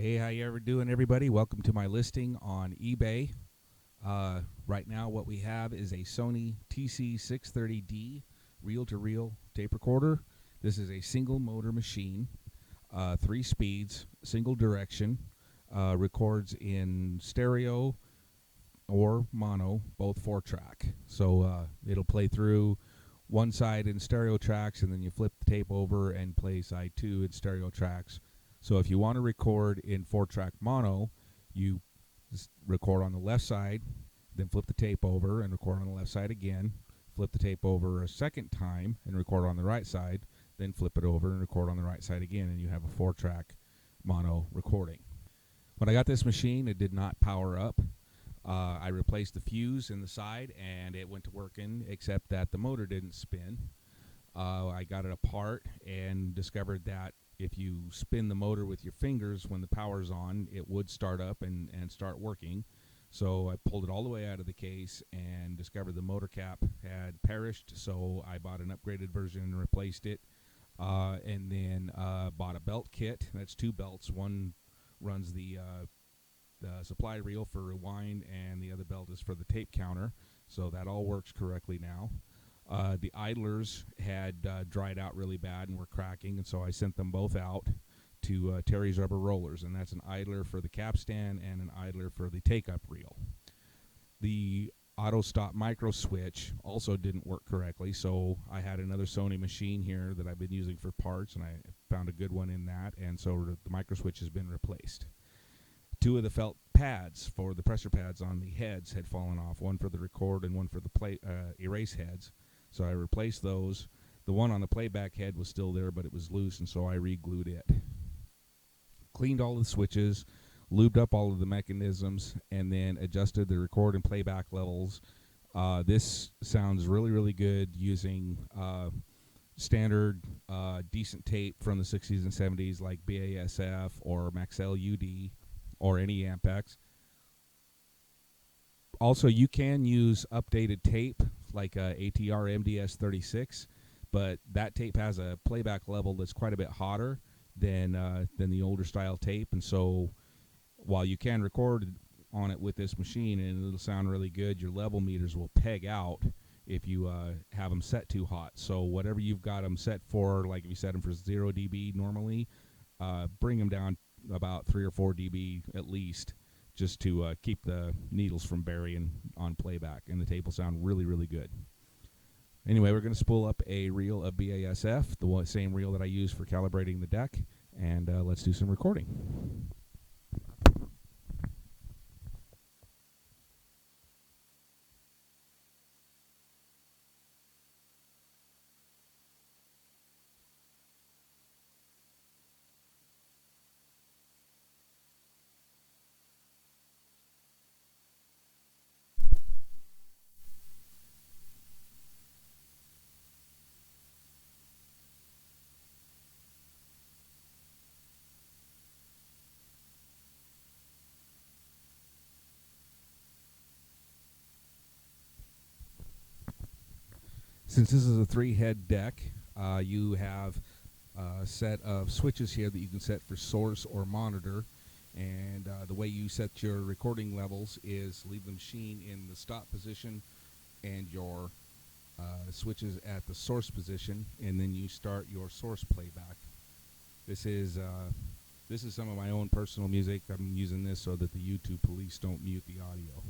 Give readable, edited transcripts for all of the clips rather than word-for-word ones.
Hey, how you ever doing, everybody? Welcome to my listing on eBay. Right now, what we have is a Sony TC 630D reel-to-reel tape recorder. This is a single motor machine, 3 speeds, single direction, records in stereo or mono, both 4-track. So it'll play through one side in stereo tracks, and then you flip the tape over and play side 2 in stereo tracks. So if you want to record in 4-track mono, you record on the left side, then flip the tape over and record on the left side again, flip the tape over a second time and record on the right side, then flip it over and record on the right side again, and you have a 4-track mono recording. When I got this machine, it did not power up. I replaced the fuse in the side and it went to working, except that the motor didn't spin. I got it apart and discovered that if you spin the motor with your fingers when the power's on, it would start up and start working. So I pulled it all the way out of the case and discovered the motor cap had perished, so I bought an upgraded version and replaced it. And then bought a belt kit. That's 2 belts. One runs the supply reel for rewind, and the other belt is for the tape counter. So that all works correctly now. The idlers had dried out really bad and were cracking, and so I sent them both out to Terry's Rubber Rollers, and that's an idler for the capstan and an idler for the take-up reel. The auto stop micro switch also didn't work correctly, so I had another Sony machine here that I've been using for parts, and I found a good one in that, and so the micro switch has been replaced. 2 of the felt pads for the pressure pads on the heads had fallen off, one for the record and one for the erase heads. So I replaced those. The one on the playback head was still there, but it was loose, and so I re-glued it. Cleaned all the switches, lubed up all of the mechanisms, and then adjusted the record and playback levels. This sounds really, really good using standard decent tape from the 60s and 70s like BASF or Maxell UD or any Ampex. Also, you can use updated tape like ATR MDS 36, but that tape has a playback level that's quite a bit hotter than the older style tape, and so while you can record on it with this machine and it'll sound really good, your level meters will peg out if you have them set too hot. So whatever you've got them set for, like if you set them for 0 dB normally, bring them down about 3 or 4 dB at least, just to keep the needles from burying on playback, and the tape will sound really, really good. Anyway, we're going to spool up a reel of BASF, the same reel that I use for calibrating the deck, and let's do some recording. Since this is a 3-head deck, you have a set of switches here that you can set for source or monitor, and the way you set your recording levels is leave the machine in the stop position and your switches at the source position, and then you start your source playback. This is some of my own personal music. I'm using this so that the YouTube police don't mute the audio.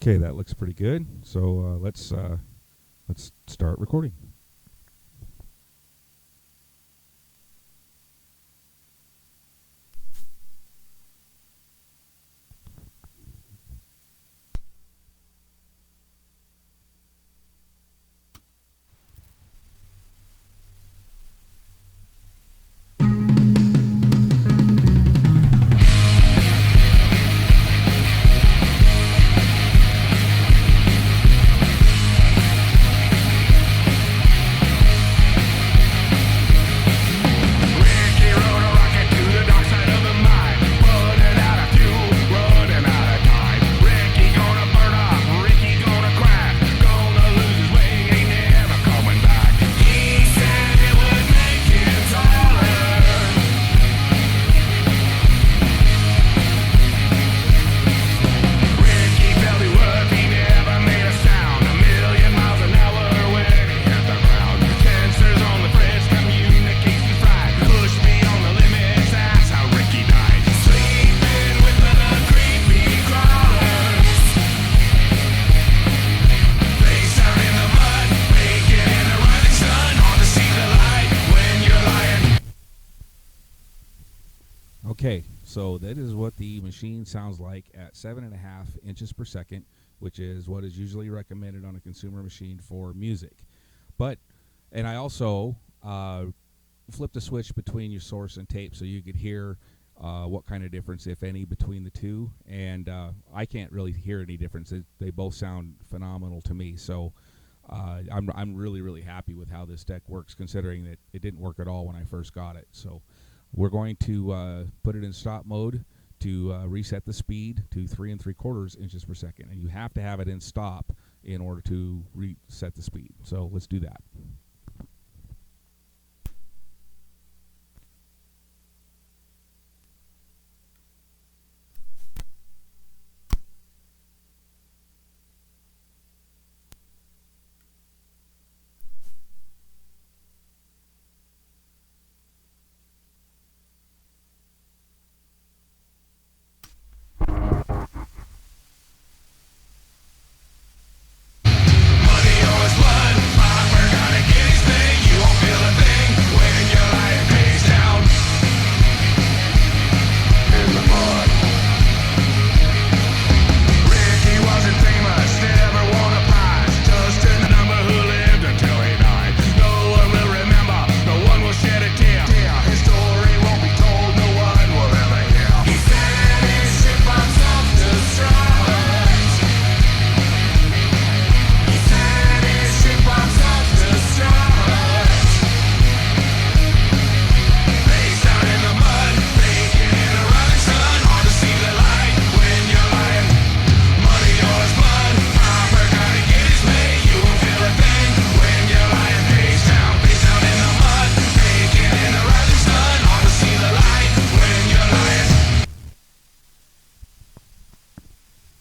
Okay, that looks pretty good. So let's start recording. Okay, so that is what the machine sounds like at 7.5 inches per second, which is what is usually recommended on a consumer machine for music. But, and I also flipped a switch between your source and tape so you could hear what kind of difference, if any, between the two. And I can't really hear any difference. They both sound phenomenal to me. So I'm really, really happy with how this deck works, considering that it didn't work at all when I first got it. So we're going to put it in stop mode to reset the speed to 3 3/4 inches per second. And you have to have it in stop in order to reset the speed. So let's do that.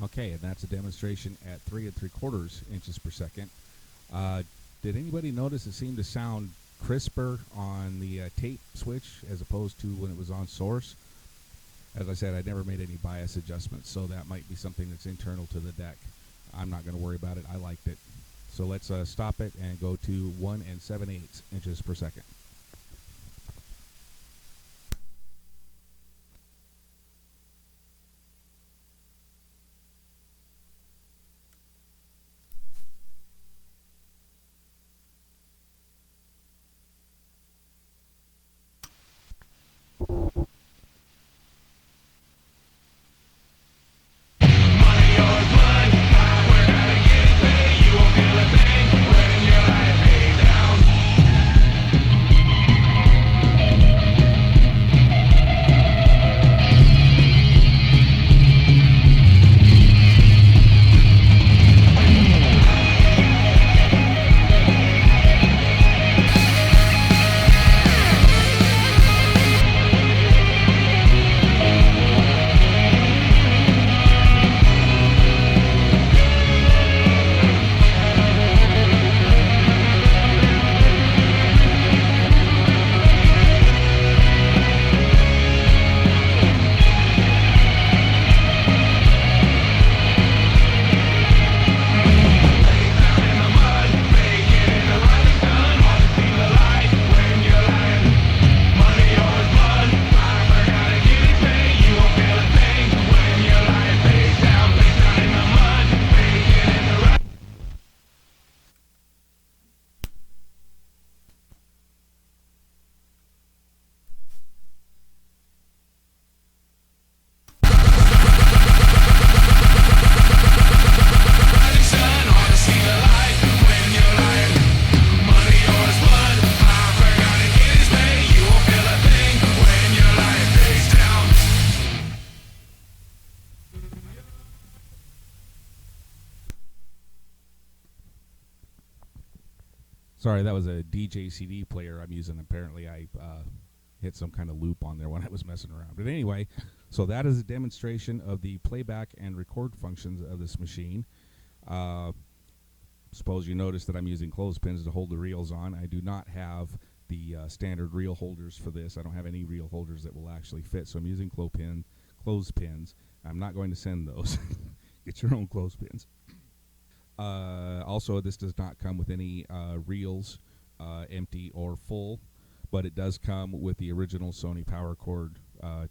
Okay, and that's a demonstration at 3 3/4 inches per second. Did anybody notice it seemed to sound crisper on the tape switch as opposed to when it was on source? As I said, I never made any bias adjustments, so that might be something that's internal to the deck. I'm not going to worry about it. I liked it. So let's stop it and go to 1 7/8 inches per second. Sorry, that was a DJ CD player I'm using. Apparently, I hit some kind of loop on there when I was messing around. But anyway, so that is a demonstration of the playback and record functions of this machine. Suppose you notice that I'm using clothespins to hold the reels on. I do not have the standard reel holders for this. I don't have any reel holders that will actually fit, so I'm using clothespins. I'm not going to send those. Get your own clothespins. Also, this does not come with any reels, empty or full, but it does come with the original Sony power cord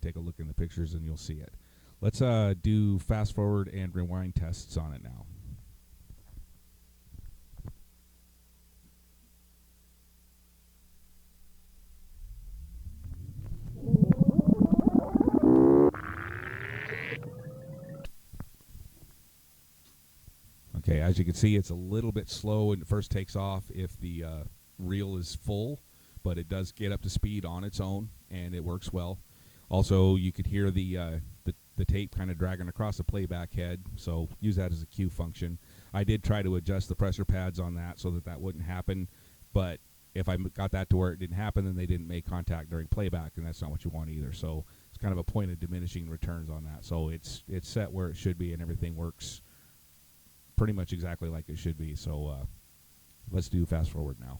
take a look in the pictures and you'll see it. Let's do fast forward and rewind tests on it now. Okay, as you can see, it's a little bit slow when it first takes off if the reel is full, but it does get up to speed on its own, and it works well. Also, you could hear the tape kind of dragging across the playback head, so use that as a cue function. I did try to adjust the pressure pads on that so that that wouldn't happen, but if I got that to where it didn't happen, then they didn't make contact during playback, and that's not what you want either. So it's kind of a point of diminishing returns on that. So it's set where it should be, and everything works pretty much exactly like it should be. So let's do fast forward now.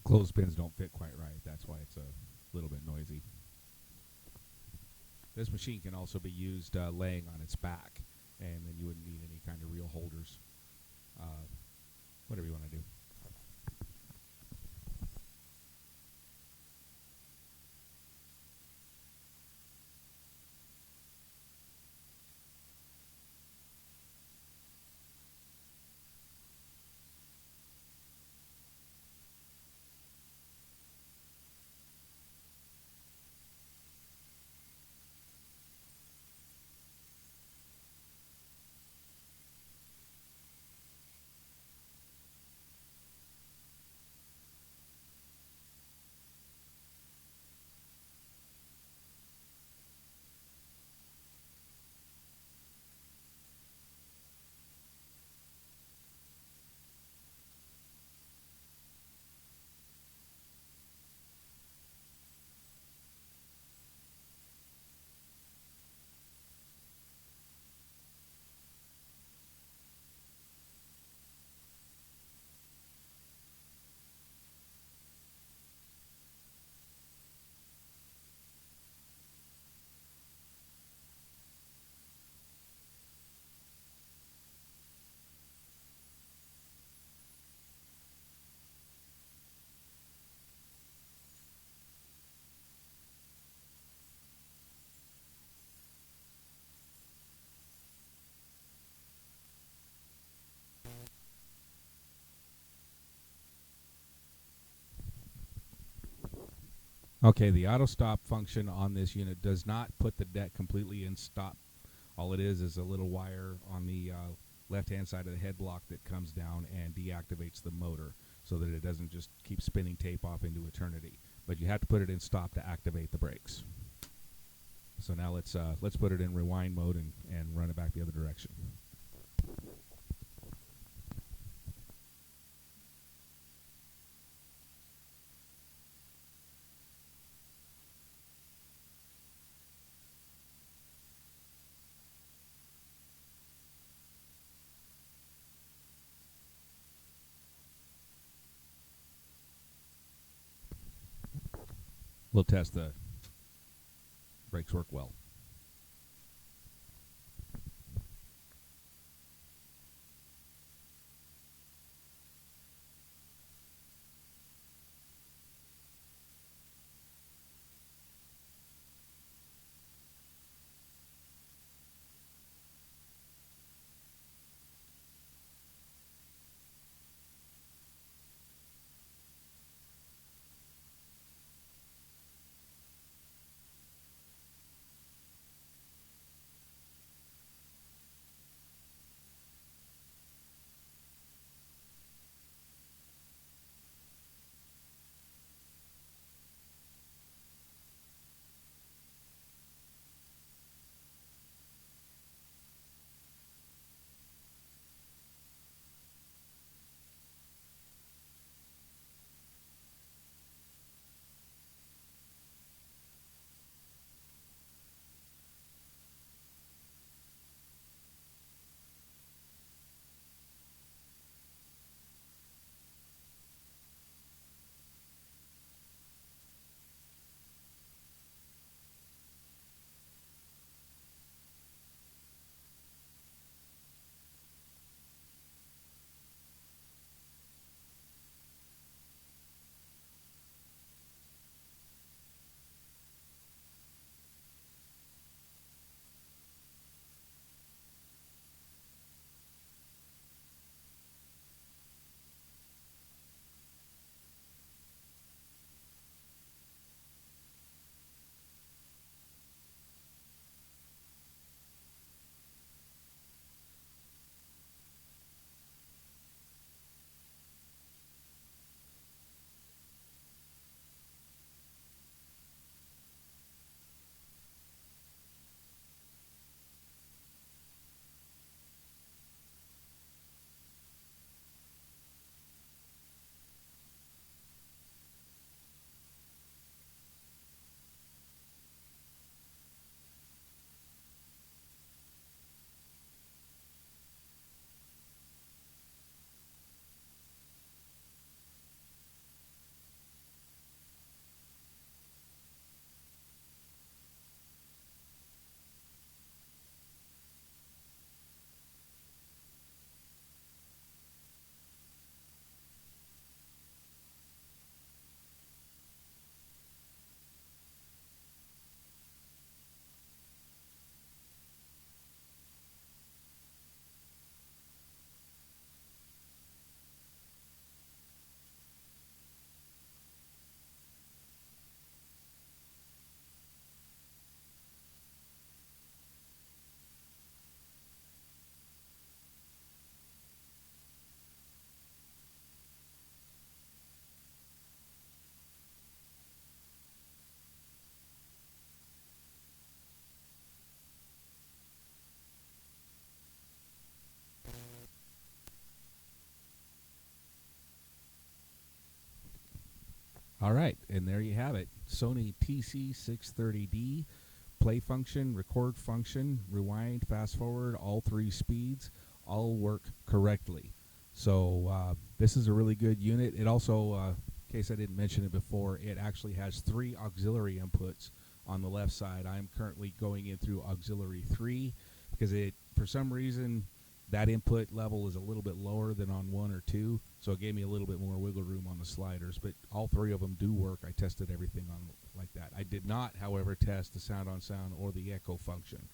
Clothespins don't fit quite right. That's why it's a little bit noisy. This machine can also be used laying on its back, and then you wouldn't need any kind of reel holders. Whatever you want to do. Okay, the auto stop function on this unit does not put the deck completely in stop. All it is a little wire on the left-hand side of the head block that comes down and deactivates the motor so that it doesn't just keep spinning tape off into eternity. But you have to put it in stop to activate the brakes. So now let's put it in rewind mode and run it back the other direction. We'll test the brakes work well. All right, and there you have it. Sony TC 630D, play function, record function, rewind, fast forward, all 3 speeds, all work correctly. So this is a really good unit. It also, in case I didn't mention it before, it actually has 3 auxiliary inputs on the left side. I'm currently going in through auxiliary 3 because for some reason, that input level is a little bit lower than on 1 or 2, so it gave me a little bit more wiggle room on the sliders, but all 3 of them do work. I tested everything on like that. I did not, however, test the sound on sound or the echo function.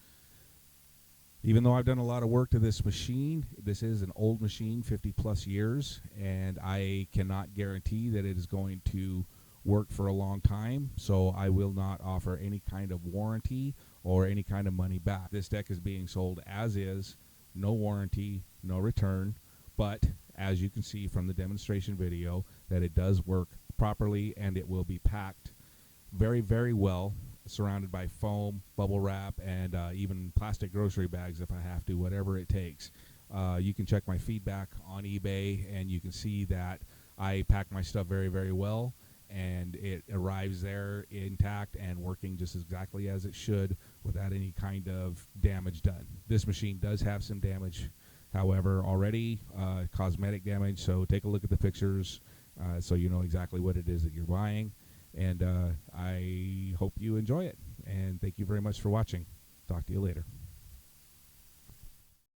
Even though I've done a lot of work to this machine, this is an old machine, 50 plus years, and I cannot guarantee that it is going to work for a long time, so I will not offer any kind of warranty or any kind of money back. This deck is being sold as is, no warranty, no return, but as you can see from the demonstration video, that it does work properly and it will be packed very, very well, surrounded by foam, bubble wrap, and even plastic grocery bags if I have to, whatever it takes. You can check my feedback on eBay, and you can see that I pack my stuff very, very well, and it arrives there intact and working just exactly as it should without any kind of damage done. This machine does have some damage, however, already, cosmetic damage, so take a look at the pictures so you know exactly what it is that you're buying. And I hope you enjoy it. And thank you very much for watching. Talk to you later.